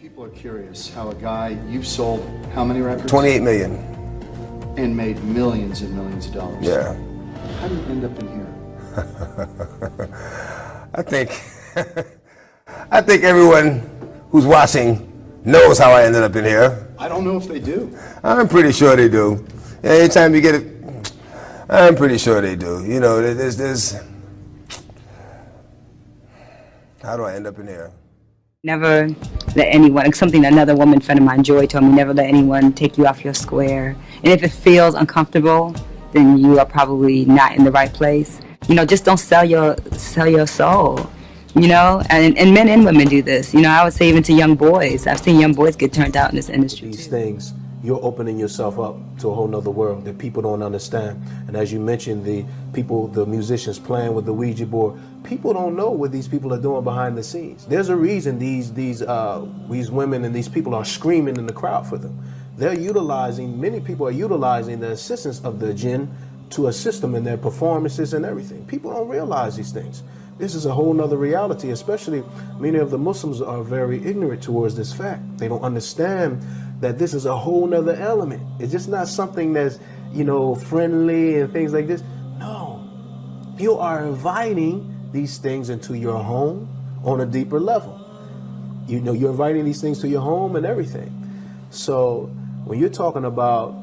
People are curious how a guy, you've sold how many records? 28 million. And made millions and millions of dollars. Yeah. How do you end up in here? I think everyone who's watching knows how I ended up in here. I don't know if they do. I'm pretty sure they do. Anytime you get it, I'm pretty sure they do. You know, there's how do I end up in here? Never let anyone, something another woman friend of mine, Joy, told me, never let anyone take you off your square. And if it feels uncomfortable, then you are probably not in the right place. You know, just don't sell your soul, you know? And men and women do this. You know, I would say even to young boys. I've seen young boys get turned out in this industry. These things, you're opening yourself up to a whole nother world that people don't understand. And as you mentioned, the musicians playing with the Ouija board, people don't know what these people are doing behind the scenes. There's a reason these women and these people are screaming in the crowd for them. Many people are utilizing the assistance of the jinn to assist them in their performances and everything. People don't realize these things. This is a whole nother reality, especially many of the Muslims are very ignorant towards this fact. They don't understand that this is a whole nother element. It's just not something that's, you know, friendly and things like this. No, you are inviting these things into your home on a deeper level. You know, you're inviting these things to your home and everything. So when you're talking about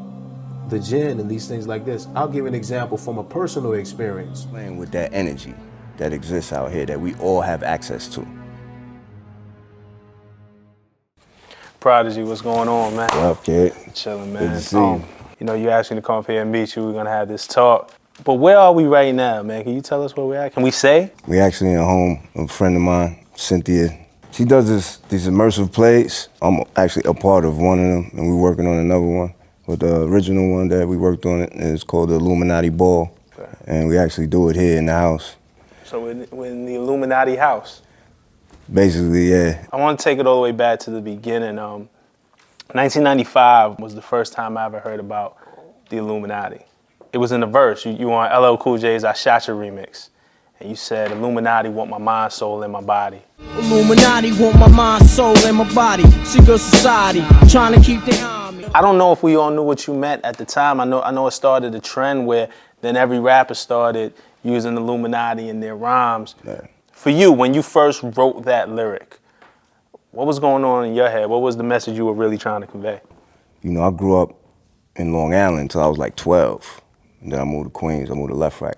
the jinn and these things like this, I'll give an example from a personal experience. Playing with that energy that exists out here that we all have access to. Prodigy, what's going on, man? What up, kid? Chilling, man. Good to see you. You know, you asked me to come up here and meet you. We're gonna have this talk. But where are we right now, man? Can you tell us where we're at? Can we say? We actually in a home of a friend of mine, Cynthia. She does these immersive plays. I'm actually a part of one of them, and we're working on another one. But the original one that we worked on is called the Illuminati Ball. Okay. And we actually do it here in the house. So we're in the Illuminati house? Basically, yeah. I want to take it all the way back to the beginning. 1995 was the first time I ever heard about the Illuminati. It was in the verse. You were on LL Cool J's I Shot Ya remix. And you said, Illuminati want my mind, soul, and my body. Illuminati want my mind, soul, and my body. Secret society, trying to keep their army. I don't know if we all knew what you meant at the time. I know it started a trend where then every rapper started using Illuminati in their rhymes. Yeah. For you, when you first wrote that lyric, what was going on in your head? What was the message you were really trying to convey? You know, I grew up in Long Island until I was like 12. And then I moved to Queens, I moved to Left Rack.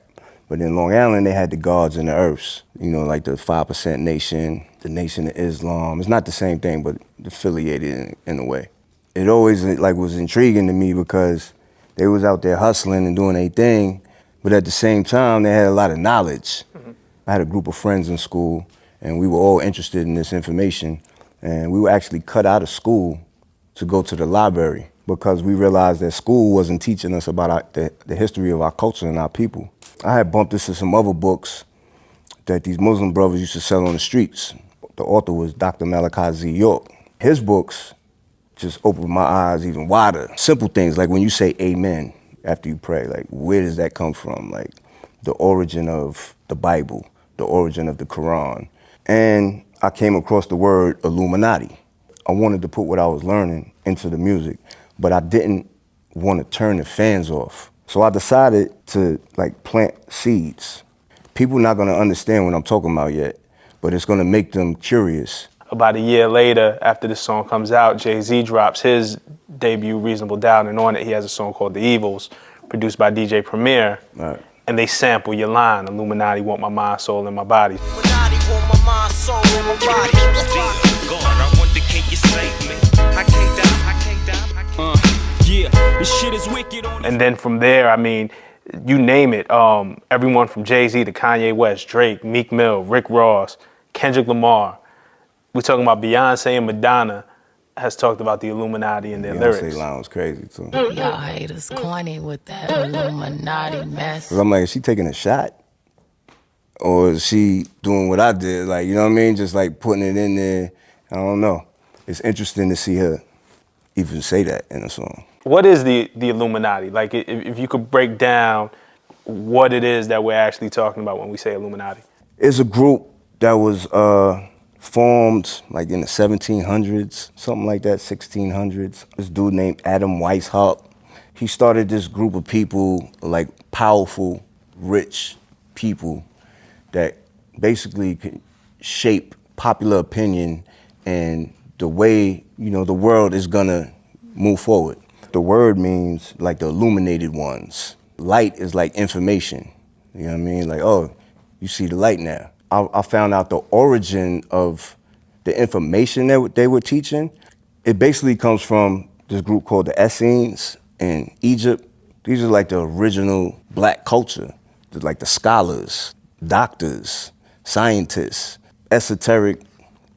But in Long Island, they had the gods and the earths. You know, like the 5% Nation, the Nation of Islam. It's not the same thing, but affiliated in a way. It always like was intriguing to me because they was out there hustling and doing their thing, but at the same time, they had a lot of knowledge. Mm-hmm. I had a group of friends in school, and we were all interested in this information, and we were actually cut out of school to go to the library because we realized that school wasn't teaching us about the history of our culture and our people. I had bumped into some other books that these Muslim brothers used to sell on the streets. The author was Dr. Malachi Z. York. His books just opened my eyes even wider. Simple things like when you say amen after you pray, like where does that come from? Like the origin of the Bible, the origin of the Quran. And I came across the word Illuminati. I wanted to put what I was learning into the music, but I didn't want to turn the fans off. So I decided to like plant seeds. People not gonna understand what I'm talking about yet, but it's gonna make them curious. About a year later, after this song comes out, Jay-Z drops his debut Reasonable Doubt, and on it he has a song called The Evils, produced by DJ Premier. Right. And they sample your line, Illuminati want my mind, soul, and my body. Illuminati want my mind, soul, and my body. God, I wonder, can you save me? I can't die. Yeah, this shit is wicked on. And then from there, I mean, you name it, everyone from Jay-Z to Kanye West, Drake, Meek Mill, Rick Ross, Kendrick Lamar. We're talking about Beyonce and Madonna has talked about the Illuminati in their lyrics. Beyonce line was crazy too. Y'all haters corny with that Illuminati mess. Cause I'm like, is she taking a shot? Or is she doing what I did? Like, you know what I mean? Just like putting it in there. I don't know. It's interesting to see her even say that in a song. What is the Illuminati? Like, if you could break down what it is that we're actually talking about when we say Illuminati. It's a group that was formed like in the 1700s, something like that, 1600s. This dude named Adam Weishaupt, he started this group of people, like powerful, rich people that basically can shape popular opinion and the way, you know, the world is gonna move forward. The word means like the illuminated ones. Light is like information, you know what I mean? Like, oh, you see the light now. I found out the origin of the information that they were teaching. It basically comes from this group called the Essenes in Egypt. These are like the original black culture. They're like the scholars, doctors, scientists, esoteric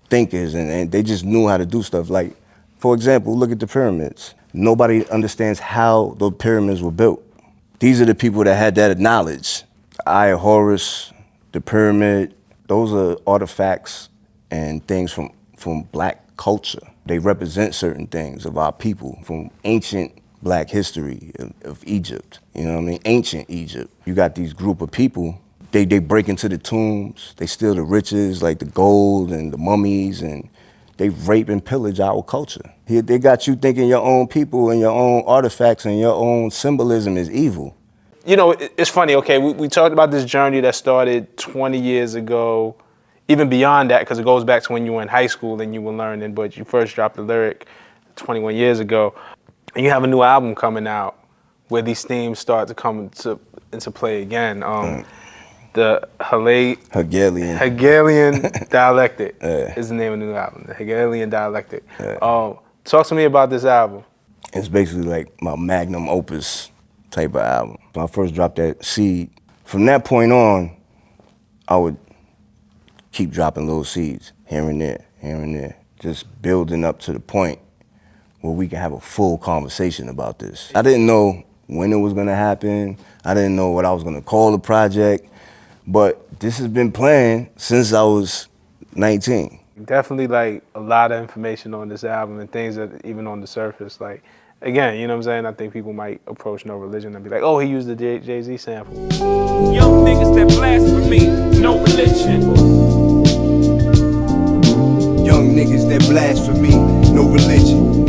thinkers, and they just knew how to do stuff. Like, for example, look at the pyramids. Nobody understands how the pyramids were built. These are the people that had that knowledge. The Eye of Horus, the pyramid, those are artifacts and things from black culture. They represent certain things of our people from ancient black history of Egypt. You know what I mean? Ancient Egypt. You got these group of people, they break into the tombs, they steal the riches, like the gold and the mummies, and they rape and pillage our culture. Here they got you thinking your own people and your own artifacts and your own symbolism is evil. You know, it's funny, okay, we talked about this journey that started 20 years ago, even beyond that, because it goes back to when you were in high school and you were learning, but you first dropped the lyric 21 years ago. And you have a new album coming out where these themes start to come into play again. The Hegelian Dialectic is the name of the new album, the Hegelian Dialectic. Talk to me about this album. It's basically like my magnum opus type of album. When I first dropped that seed, from that point on, I would keep dropping little seeds here and there, just building up to the point where we can have a full conversation about this. I didn't know when it was gonna happen. I didn't know what I was gonna call the project, but this has been planned since I was 19. Definitely like a lot of information on this album and things that even on the surface, like, again, you know what I'm saying? I think people might approach No Religion and be like, oh, he used the Jay-Z sample. Young niggas that blasphemy, no religion. Young niggas that blasphemy, no religion.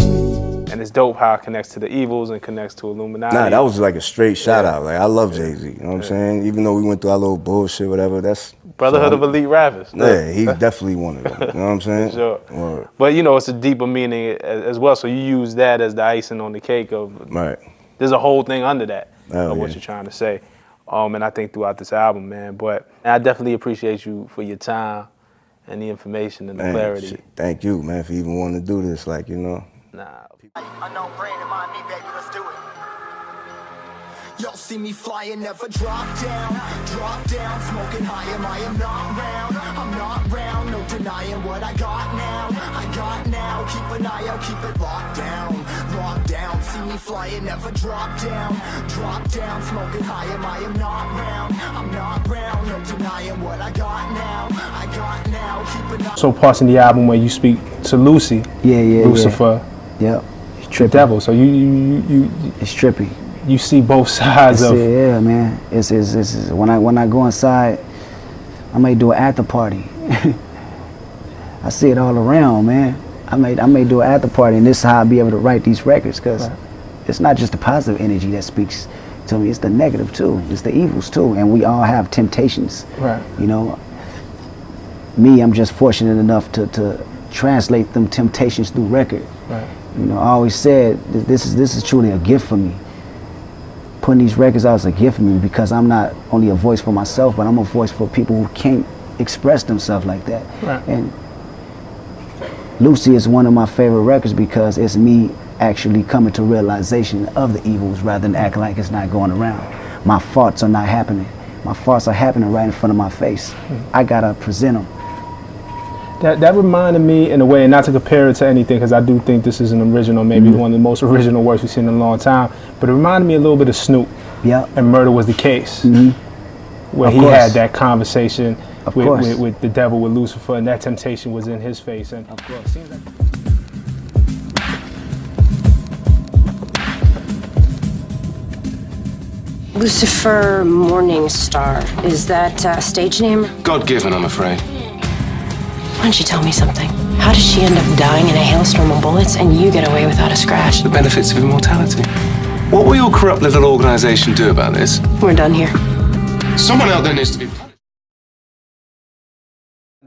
And it's dope how it connects to the evils and connects to Illuminati. Nah, that was like a straight shout out. Like, I love Jay-Z, you know what I'm saying? Even though we went through our little bullshit, whatever, that's... Brotherhood of Elite Rappers. Yeah, he's definitely one of them, you know what I'm saying? Sure. Word. But you know, it's a deeper meaning as well, so you use that as the icing on the cake of... Right. There's a whole thing under that of what yeah. you're trying to say. And I think throughout this album, man, but I definitely appreciate you for your time and the information and the clarity. Shit, thank you, man, for even wanting to do this, like, you know. Nah. Unknown brain in mind me, baby, let's do it. Y'all see me flying, never drop down, smoking high, I am not round, I'm not round, no denying what I got now, keep an eye out, keep it locked down, see me flying, never drop down, smoking high, I am not round, I'm not round, no denying what I got now, keep an eye out. So parts in the album where you speak to Lucy, Lucifer, Yep. the devil, so you It's trippy. You see both sides of... Yeah, man. It's when I go inside, I may do an after party. I see it all around, man. I may do an after party, and this is how I'll be able to write these records, because it's not just the positive energy that speaks to me, it's the negative too, it's the evils too, and we all have temptations. Right. You know, me, I'm just fortunate enough to translate them temptations through record. Right. You know, I always said this is truly a gift for me. Putting these records out is a gift for me, because I'm not only a voice for myself, but I'm a voice for people who can't express themselves like that. Right. And Lucy is one of my favorite records because it's me actually coming to realization of the evils rather than acting like it's not going around. My thoughts are not happening. My thoughts are happening right in front of my face. I gotta present them. That reminded me in a way, and not to compare it to anything, because I do think this is an original, maybe one of the most original works we've seen in a long time, but it reminded me a little bit of Snoop. Yeah. And Murder Was the Case, where Of he course. had that conversation course. with the devil, with Lucifer, and that temptation was in his face. And Of course. Lucifer Morningstar, is that a stage name? God-given, I'm afraid. Why don't you tell me something? How does she end up dying in a hailstorm of bullets and you get away without a scratch? The benefits of immortality. What will your corrupt little organization do about this? We're done here. Someone out there needs to be punished.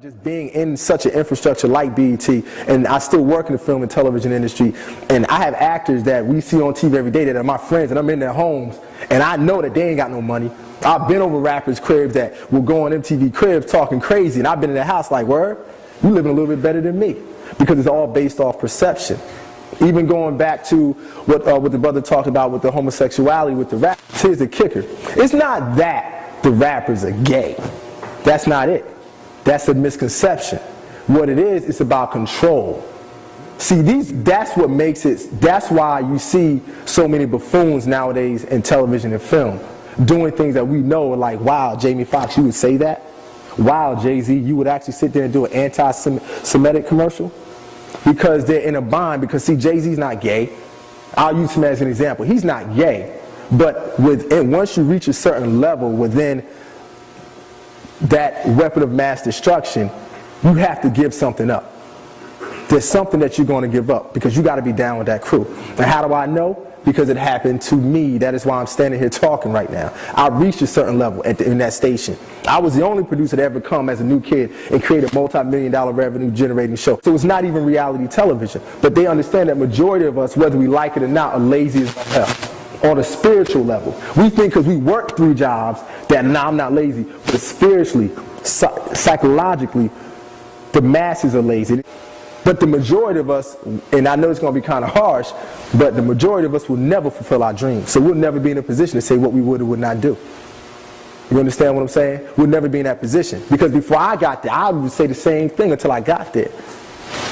Just being in such an infrastructure like BET, and I still work in the film and television industry, and I have actors that we see on TV every day that are my friends, and I'm in their homes, and I know that they ain't got no money. I've been over rappers' cribs that will go on MTV cribs talking crazy, and I've been in their house like, word, you living a little bit better than me, because it's all based off perception. Even going back to what the brother talked about with the homosexuality with the rappers, here's the kicker. It's not that the rappers are gay. That's not it. That's a misconception. What it is, it's about control. See, that's what makes it, that's why you see so many buffoons nowadays in television and film, doing things that we know like, wow, Jamie Foxx, you would say that? Wow, Jay-Z, you would actually sit there and do an anti-Semitic commercial? Because they're in a bind, because see, Jay-Z's not gay. I'll use him as an example. He's not gay, but once you reach a certain level within that weapon of mass destruction, you have to give something up. There's something that you're going to give up because you got to be down with that crew. And how do I know? Because it happened to me. That is why I'm standing here talking right now. I reached a certain level in that station. I was the only producer to ever come as a new kid and create a multi-million-dollar revenue generating show. So it's not even reality television. But they understand that majority of us, whether we like it or not, are lazy as hell. On a spiritual level. We think because we work 3 jobs that, nah, I'm not lazy. But spiritually, psychologically, the masses are lazy. But the majority of us, and I know it's going to be kind of harsh, but the majority of us will never fulfill our dreams. So we'll never be in a position to say what we would or would not do. You understand what I'm saying? We'll never be in that position. Because before I got there, I would say the same thing until I got there.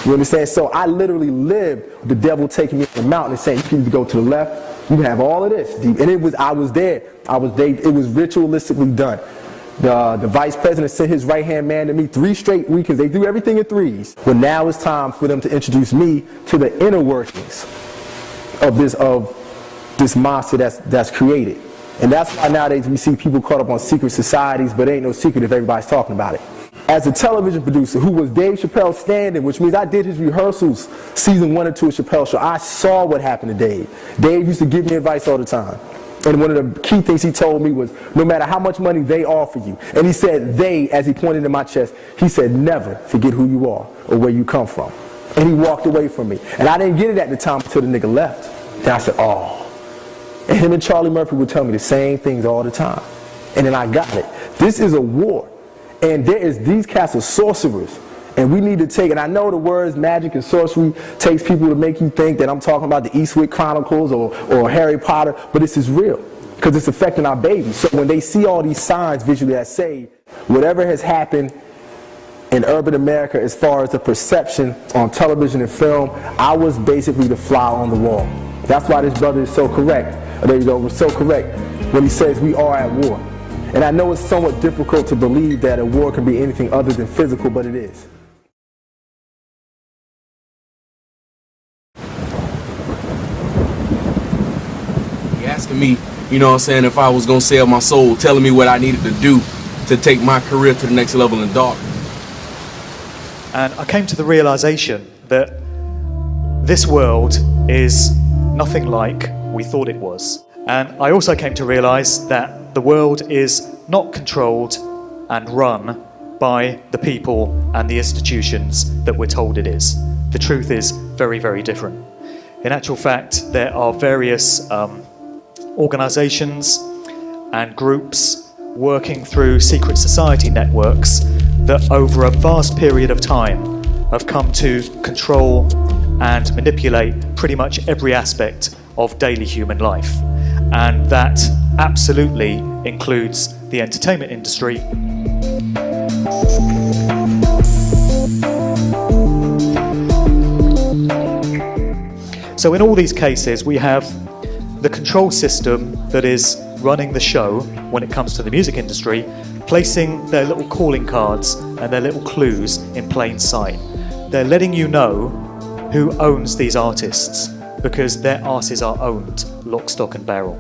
You understand? So I literally lived the devil taking me to the mountain and saying, you can either go to the left, you have all of this. And I was there. It was ritualistically done. The vice president sent his right-hand man to me 3 straight weekends. They do everything in 3s. Well, now it's time for them to introduce me to the inner workings of this monster that's created. And that's why nowadays we see people caught up on secret societies, but it ain't no secret if everybody's talking about it. As a television producer who was Dave Chappelle's stand-in, which means I did his rehearsals season 1 and 2 of Chappelle's show, I saw what happened to Dave. Dave used to give me advice all the time. And one of the key things he told me was, no matter how much money they offer you, and he said they, as he pointed to my chest, he said, never forget who you are or where you come from. And he walked away from me. And I didn't get it at the time until the nigga left. Then I said, oh. And him and Charlie Murphy would tell me the same things all the time. And then I got it. This is a war. And these cats are sorcerers. And we need to take, and I know the words magic and sorcery takes people to make you think that I'm talking about the Eastwick Chronicles or Harry Potter, but this is real. Because it's affecting our babies. So when they see all these signs visually that say, whatever has happened in urban America as far as the perception on television and film, I was basically the fly on the wall. That's why this brother is so correct. There you go, was so correct when he says we are at war. And I know it's somewhat difficult to believe that a war can be anything other than physical, but it is. He asking me, you know what I'm saying, if I was going to sell my soul, telling me what I needed to do to take my career to the next level in dark. And I came to the realization that this world is nothing like we thought it was. And I also came to realize that the world is not controlled and run by the people and the institutions that we're told it is. The truth is very, very different. In actual fact, there are various organizations and groups working through secret society networks that over a vast period of time have come to control and manipulate pretty much every aspect of daily human life. And that absolutely includes the entertainment industry. So in all these cases, we have the control system that is running the show when it comes to the music industry, placing their little calling cards and their little clues in plain sight. They're letting you know who owns these artists, because their asses are owned, lock, stock and barrel.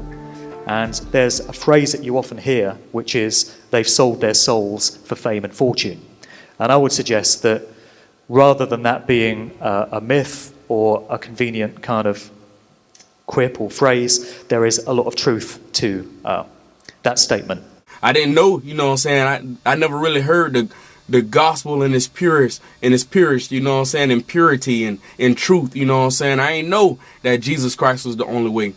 And there's a phrase that you often hear, which is, they've sold their souls for fame and fortune. And I would suggest that rather than that being a myth or a convenient kind of quip or phrase, there is a lot of truth to that statement. I didn't know, you know what I'm saying, I never really heard the gospel in its purest, you know what I'm saying, in purity and in truth, you know what I'm saying. I ain't know that Jesus Christ was the only way.